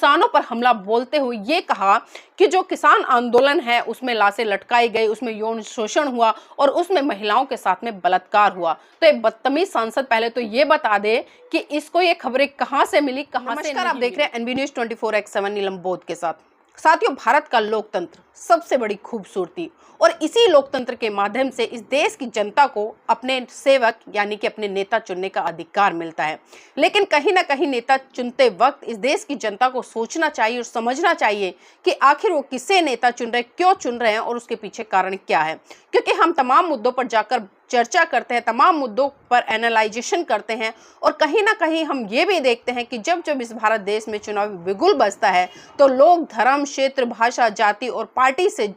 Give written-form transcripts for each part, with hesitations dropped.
किसानों पर हमला बोलते हुए ये कहा कि जो किसान आंदोलन है उसमें लाशें लटकाई गई, उसमें यौन शोषण हुआ और उसमें महिलाओं के साथ में बलात्कार हुआ। तो एक बदतमीज सांसद पहले तो ये बता दे कि इसको ये खबरें कहां से मिली, कहां से। नमस्कार, आप देख रहे हैं एनबी न्यूज 24x7 नीलम बोध के साथ। साथियों, भारत का लोकतंत्र सबसे बड़ी खूबसूरती और इसी लोकतंत्र के माध्यम से इस देश की जनता को अपने सेवक यानी कि अपने नेता चुनने का अधिकार मिलता है। लेकिन कहीं ना कहीं नेता चुनते वक्त इस देश की जनता को सोचना चाहिए और समझना चाहिए कि आखिर वो किसे नेता चुन रहे हैं, क्यों चुन रहे हैं और उसके पीछे कारण क्या है। क्योंकि हम तमाम मुद्दों पर जाकर चर्चा करते हैं, तमाम मुद्दों पर एनालाइजेशन करते हैं और कहीं ना कहीं हम ये भी देखते हैं कि जब जब इस भारत देश में चुनावी बिगुल बजता है तो लोग धर्म, क्षेत्र, भाषा, जाति और पार्टी से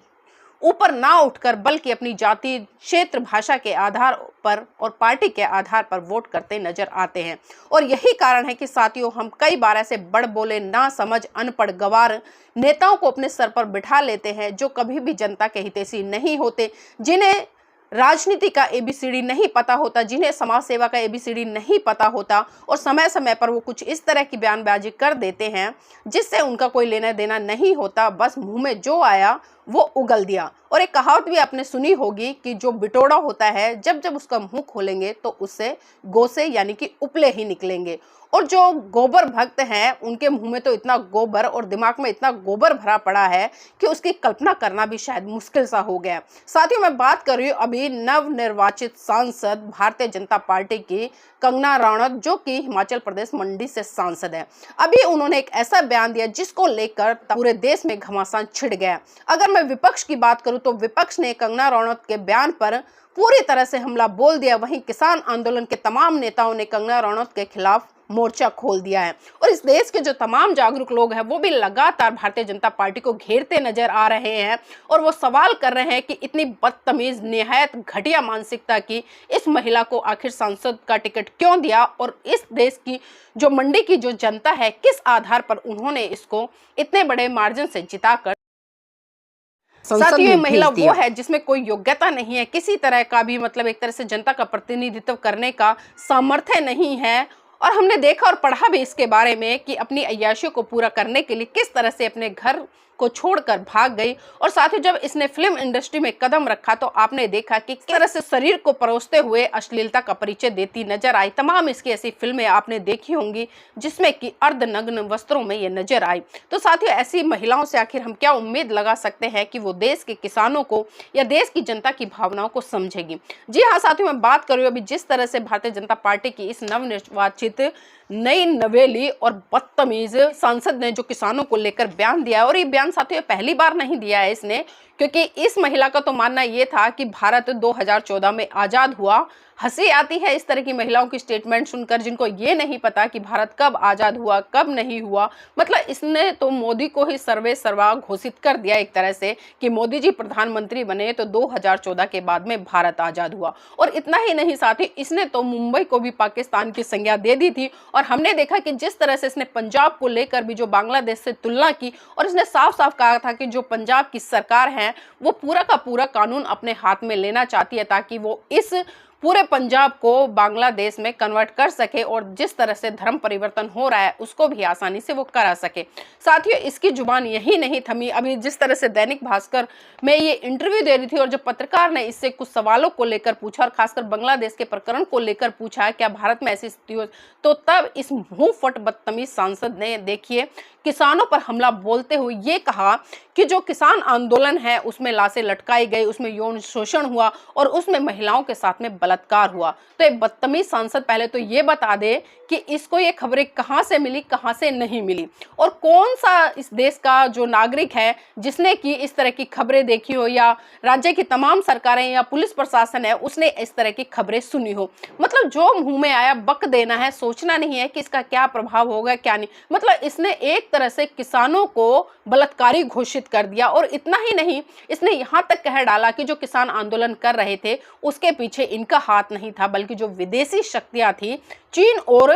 ऊपर ना उठकर बल्कि अपनी जाति, क्षेत्र, भाषा के आधार पर और पार्टी के आधार पर वोट करते नजर आते हैं। और यही कारण है कि साथियों, हम कई बार ऐसे बड़ बोले, ना समझ, अनपढ़, गवार नेताओं को अपने सर पर बिठा लेते हैं जो कभी भी जनता के हितैषी नहीं होते, जिन्हें राजनीति का एबीसीडी नहीं पता होता, जिन्हें समाज सेवा का एबीसीडी नहीं पता होता और समय समय पर वो कुछ इस तरह की बयानबाजी कर देते हैं जिससे उनका कोई लेना देना नहीं होता, बस मुंह में जो आया वो उगल दिया। और एक कहावत भी आपने सुनी होगी कि जो बिटोड़ा होता है जब जब उसका मुंह खोलेंगे तो उससे गोसे यानी कि उपले ही निकलेंगे। और जो गोबर भक्त हैं उनके मुंह में तो इतना गोबर और दिमाग में इतना गोबर भरा पड़ा है कि उसकी कल्पना करना भी शायद मुश्किल सा हो गया। साथियों, मैं बात कर रही हूँ अभी नवनिर्वाचित सांसद भारतीय जनता पार्टी की कंगना रनौत, जो कि हिमाचल प्रदेश मंडी से सांसद है। अभी उन्होंने एक ऐसा बयान दिया जिसको लेकर पूरे देश में घमासान छिड़ गया। अगर मैं विपक्ष की बात करूं तो विपक्ष ने कंगना रनौत के बयान पर पूरी तरह से हमला बोल दिया। वहीं किसान आंदोलन के तमाम नेताओं ने कंगना रनौत के खिलाफ मोर्चा खोल दिया है और इस देश के जो तमाम जागरूक लोग हैं वो भी लगातार भारतीय जनता पार्टी को घेरते नजर आ रहे हैं और वो सवाल कर रहे हैं कि इतनी बदतमीज, निहायत घटिया मानसिकता की इस महिला को आखिर सांसद का टिकट क्यों दिया और इस देश की जो मंडी की जो जनता है किस आधार पर उन्होंने इसको इतने बड़े मार्जिन से जिताकर। साथियों, ये महिला वो है जिसमें कोई योग्यता नहीं है, किसी तरह का भी मतलब एक तरह से जनता का प्रतिनिधित्व करने का सामर्थ्य नहीं है। और हमने देखा और पढ़ा भी इसके बारे में कि अपनी अय्याशियों को पूरा करने के लिए किस तरह से अपने घर को छोड़कर भाग गई। और साथ ही जब इसने फिल्म इंडस्ट्री में कदम रखा तो आपने देखा कि किस तरह से शरीर को परोसते हुए अश्लीलता का परिचय देती नजर आई। तमाम इसकी ऐसी फिल्में आपने देखी होंगी जिसमें कि अर्धनग्न वस्त्रों में ये नजर आई। तो साथियों, ऐसी महिलाओं से आखिर हम क्या उम्मीद लगा सकते हैं कि वो देश के किसानों को या देश की जनता की भावनाओं को समझेगी। जी हाँ साथियों, मैं बात कर रही हूँ अभी जिस तरह से भारतीय जनता पार्टी की इस नवनिर्वाचित नई नवेली और बदतमीज सांसद ने जो किसानों को लेकर बयान दिया, और ये बयान साथियों पहली बार नहीं दिया है इसने, क्योंकि इस महिला का तो मानना ये था कि भारत 2014 में आजाद हुआ। हंसी आती है इस तरह की महिलाओं की स्टेटमेंट सुनकर जिनको ये नहीं पता कि भारत कब आजाद हुआ, कब नहीं हुआ। मतलब इसने तो मोदी को ही सर्वे सर्वा घोषित कर दिया एक तरह से कि मोदी जी प्रधानमंत्री बने तो 2014 के बाद में भारत आजाद हुआ। और इतना ही नहीं साथी, इसने तो मुंबई को भी पाकिस्तान की संज्ञा दे दी थी। और हमने देखा कि जिस तरह से इसने पंजाब को लेकर भी जो बांग्लादेश से तुलना की और इसने साफ साफ कहा था कि जो पंजाब की सरकार है वो पूरा का पूरा कानून अपने हाथ में लेना चाहती है ताकि वो इस पूरे पंजाब को बांग्लादेश में कन्वर्ट कर सके और जिस तरह से धर्म परिवर्तन हो रहा है उसको भी आसानी से वो करा सके। साथियों, इसकी जुबान यही नहीं थमी। अभी जिस तरह से दैनिक भास्कर में ये इंटरव्यू दे रही थी और जब पत्रकार ने इससे कुछ सवालों को लेकर पूछा और खासकर बांग्लादेश के प्रकरण को लेकर पूछा क्या भारत में ऐसी स्थिति हो, तो तब इस मुंह फट बदतमीज सांसद ने देखिए किसानों पर हमला बोलते हुए ये कहा कि जो किसान आंदोलन है उसमें लाशें लटकाई गई, उसमें यौन शोषण हुआ और उसमें महिलाओं के साथ में बलात्कार हुआ। तो एक बदतमीज सांसद पहले तो ये बता दे कि इसको ये खबरें कहां से मिली, कहां से नहीं मिली, और कौन सा इस देश का जो नागरिक है जिसने की इस तरह की खबरें देखी हो या राज्य की तमाम सरकारें या पुलिस प्रशासन है उसने इस तरह की खबरें सुनी हो। मतलब जो मुंह में आया बक देना है, सोचना नहीं है कि इसका क्या प्रभाव होगा क्या नहीं। मतलब इसने एक तरह से किसानों को बलात्कारी घोषित कर दिया। और इतना ही नहीं, इसने यहां तक कह डाला कि जो किसान आंदोलन कर रहे थे उसके पीछे इनका हाथ नहीं था बल्कि जो विदेशी शक्तियां थी, चीन और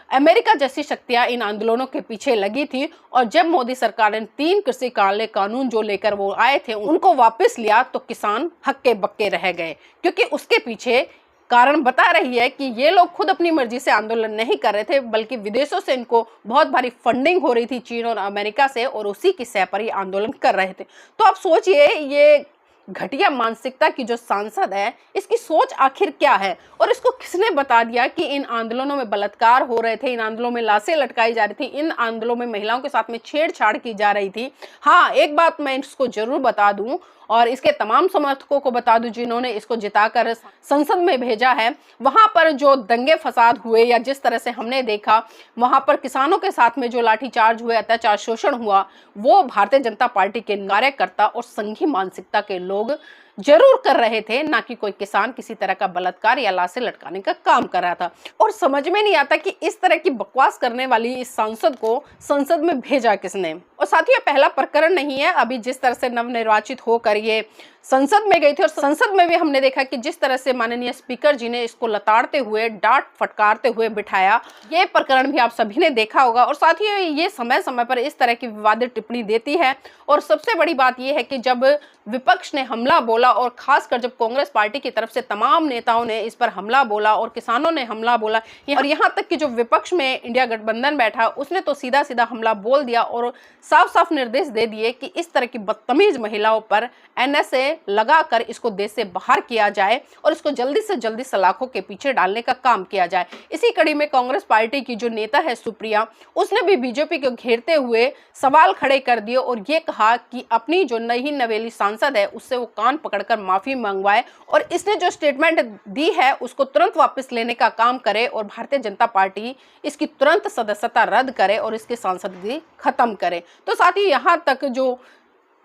अमेरिका जैसी शक्तियां इन आंदोलनों के पीछे लगी थी। और जब मोदी सरकार ने 3 कृषि कानून जो लेकर वो आए थे उनको वापस लिया तो किसान हक्के बक्के रह गए, क्योंकि उसके पीछे कारण बता रही है कि ये लोग खुद अपनी मर्जी से आंदोलन नहीं कर रहे थे, बल्कि विदेशों से इनको बहुत भारी फंडिंग हो रही थी, चीन और अमेरिका से, और उसी की सह पर ये आंदोलन कर रहे थे। तो आप सोचिए, ये घटिया मानसिकता की जो सांसद है, इसकी सोच आखिर क्या है, और इसको किसने बता दिया कि इन आंदोलनों में बलात्कार हो रहे थे, इन आंदोलनों में लाशें लटकाई जा रही थी, इन आंदोलनों में महिलाओं के साथ में छेड़छाड़ की जा रही थी। हाँ, एक बात मैं इसको जरूर बता दूं, और इसके तमाम समर्थकों को बता दूं जिन्होंने इसको जिताकर संसद में भेजा है, वहां पर जो दंगे फसाद हुए या जिस तरह से हमने देखा वहां पर किसानों के साथ में जो लाठीचार्ज हुए, अत्याचार, शोषण हुआ, वो भारतीय जनता पार्टी के कार्यकर्ता और संघी मानसिकता के लोग जरूर कर रहे थे, ना कि कोई किसान किसी तरह का बलात्कार या लाशें लटकाने का काम कर रहा था। और समझ में नहीं आता कि इस तरह की बकवास करने वाली इस सांसद को संसद में भेजा किसने। और साथ ही पहला प्रकरण नहीं है, अभी जिस तरह से नवनिर्वाचित होकर ये संसद में गई थी, और संसद में भी हमने देखा कि जिस तरह से माननीय स्पीकर जी ने इसको लताड़ते हुए, डांट फटकारते हुए बिठाया, ये प्रकरण भी आप सभी ने देखा होगा। और साथ ही ये समय समय पर इस तरह की विवादित टिप्पणी देती है। और सबसे बड़ी बात यह है कि जब विपक्ष ने हमला बोला, और खासकर जब कांग्रेस पार्टी की तरफ से तमाम नेताओं ने इस पर हमला बोला और किसानों ने हमला बोला, और यहाँ तक कि जो विपक्ष में इंडिया गठबंधन बैठा, उसने तो सीधा सीधा हमला बोल दिया और साफ साफ निर्देश दे दिए कि इस तरह की बदतमीज महिलाओं पर एनएसए लगाकर इसको देश से बाहर किया जाए और इसको जल्दी से जल्दी सलाखों के पीछे डालने का काम किया जाए। इसी कड़ी में कांग्रेस पार्टी की जो नेता है सुप्रिया, उसने भी बीजेपी को घेरते हुए सवाल खड़े कर दिए और ये कहा कि अपनी जो नई नवेली सांसद है उससे वो कान पकड़कर माफी मंगवाए, और इसने जो स्टेटमेंट दी है उसको तुरंत वापस लेने का काम करे, और भारतीय जनता पार्टी इसकी तुरंत सदस्यता रद्द करे और इसकी सांसदगी खत्म करे। तो साथ ही यहाँ तक जो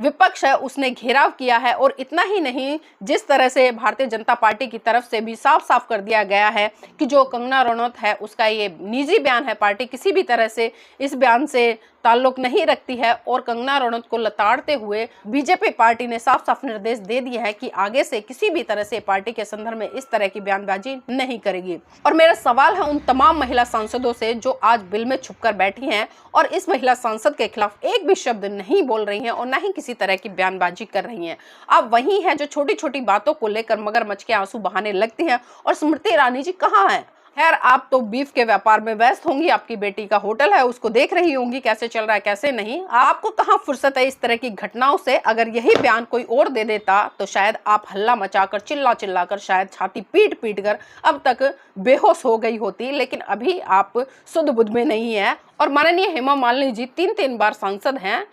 विपक्ष है उसने घेराव किया है। और इतना ही नहीं, जिस तरह से भारतीय जनता पार्टी की तरफ से भी साफ साफ कर दिया गया है कि जो कंगना रनौत है उसका ये निजी बयान है, पार्टी किसी भी तरह से इस बयान से ताल्लुक नहीं रखती है, और कंगना रनौत को लताड़ते हुए बीजेपी पार्टी ने साफ साफ निर्देश दे दिए है कि आगे से किसी भी तरह से पार्टी के संदर्भ में इस तरह की बयानबाजी नहीं करेगी। और मेरा सवाल है उन तमाम महिला सांसदों से जो आज बिल में छुपकर बैठी हैं और इस महिला सांसद के खिलाफ एक भी शब्द नहीं बोल रही हैं और ना ही किसी तरह की बयानबाजी कर रही हैं। आप वही हैं जो छोटी छोटी बातों को लेकर मगरमच्छ के आंसू बहाने लगती हैं। और स्मृति ईरानी जी कहाँ हैं? खैर, आप तो बीफ के व्यापार में व्यस्त होंगी, आपकी बेटी का होटल है उसको देख रही होंगी कैसे चल रहा है कैसे नहीं। आपको कहाँ फुर्सत है इस तरह की घटनाओं से। अगर यही बयान कोई और दे देता तो शायद आप हल्ला मचाकर, चिल्ला चिल्लाकर, शायद छाती पीट पीट कर अब तक बेहोश हो गई होती, लेकिन अभी आप सुध बुध में नहीं है। और माननीय हेमा मालिनी जी 3 बार सांसद हैं,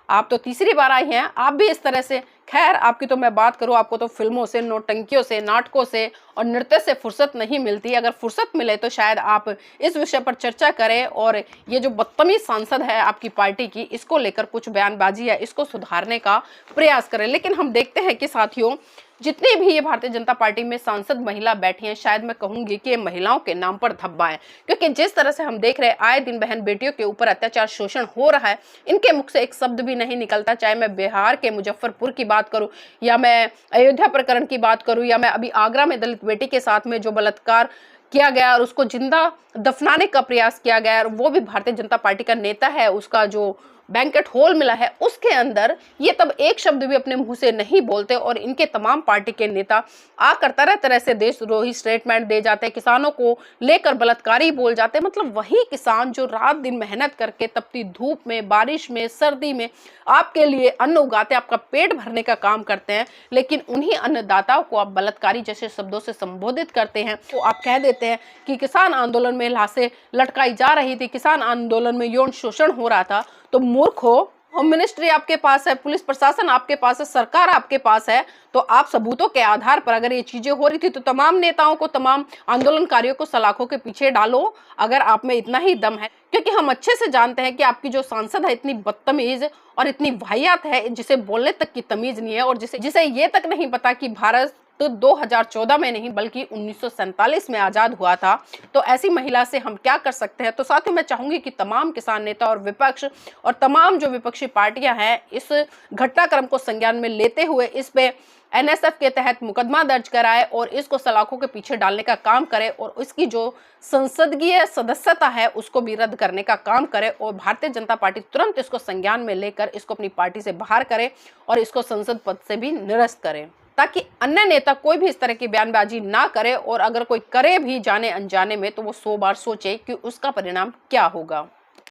आप तो तीसरी बार आई हैं, आप भी इस तरह से। खैर, आपकी तो मैं बात करूं, आपको तो फिल्मों से, नौटंकियों से, नाटकों से और नृत्य से फुर्सत नहीं मिलती। अगर फुर्सत मिले तो शायद आप इस विषय पर चर्चा करें और ये जो बदतमीज सांसद है आपकी पार्टी की, इसको लेकर कुछ बयानबाजी है, इसको सुधारने का प्रयास करें। लेकिन हम देखते हैं कि साथियों, जितनी भी ये भारतीय जनता पार्टी में सांसद महिला बैठी हैं, शायद मैं कहूंगी कि ये महिलाओं के नाम पर धब्बा है। क्योंकि जिस तरह से हम देख रहे हैं आए दिन बहन बेटियों के ऊपर अत्याचार, शोषण हो रहा है, इनके मुख से एक शब्द भी नहीं निकलता। चाहे मैं बिहार के मुजफ्फरपुर की बात करूं, या मैं अयोध्या प्रकरण की बात करूं, या मैं अभी आगरा में दलित बेटी के साथ में जो बलात्कार किया गया और उसको जिंदा दफनाने का प्रयास किया गया, और वो भी भारतीय जनता पार्टी का नेता है, उसका जो बैंकेट हॉल मिला है उसके अंदर, ये तब एक शब्द भी अपने मुंह से नहीं बोलते। और इनके तमाम पार्टी के नेता आकर तरह तरह से देशद्रोही स्टेटमेंट दे जाते हैं, किसानों को लेकर बलात्कारी बोल जाते हैं। मतलब वही किसान जो रात दिन मेहनत करके तपती धूप में, बारिश में, सर्दी में आपके लिए अन्न उगाते हैं, आपका पेट भरने का काम करते हैं, लेकिन उन्हीं अन्नदाताओं को आप बलात्कारी जैसे शब्दों से संबोधित करते हैं। तो आप कह देते हैं कि किसान आंदोलन में लाशें लटकाई जा रही थी, किसान आंदोलन में यौन शोषण हो रहा था। तो मूर्ख हो, होम मिनिस्ट्री आपके पास है, पुलिस प्रशासन आपके पास है, सरकार आपके पास है, तो आप सबूतों के आधार पर अगर ये चीजें हो रही थी तो तमाम नेताओं को, तमाम आंदोलनकारियों को सलाखों के पीछे डालो, अगर आप में इतना ही दम है। क्योंकि हम अच्छे से जानते हैं कि आपकी जो सांसद है इतनी बदतमीज और इतनी वाहियात है, जिसे बोलने तक की तमीज नहीं है, और जिसे ये तक नहीं पता कि भारत तो 2014 में नहीं बल्कि 1947 में आजाद हुआ था। तो ऐसी महिला से हम क्या कर सकते हैं। तो साथ ही मैं चाहूंगी कि तमाम किसान नेता और विपक्ष और तमाम जो विपक्षी पार्टियां हैं इस घटनाक्रम को संज्ञान में लेते हुए इस पे एनएसएफ के तहत मुकदमा दर्ज कराए और इसको सलाखों के पीछे डालने का काम करे, और इसकी जो संसदीय सदस्यता है उसको भी रद्द करने का काम करे, और भारतीय जनता पार्टी तुरंत इसको संज्ञान में लेकर इसको अपनी पार्टी से बाहर करे और इसको संसद पद से भी निरस्त करे। ताकि अन्य नेता कोई भी इस तरह की बयानबाजी ना करे, और अगर कोई करे भी जाने अनजाने में तो वो 100 बार सोचे कि उसका परिणाम क्या होगा।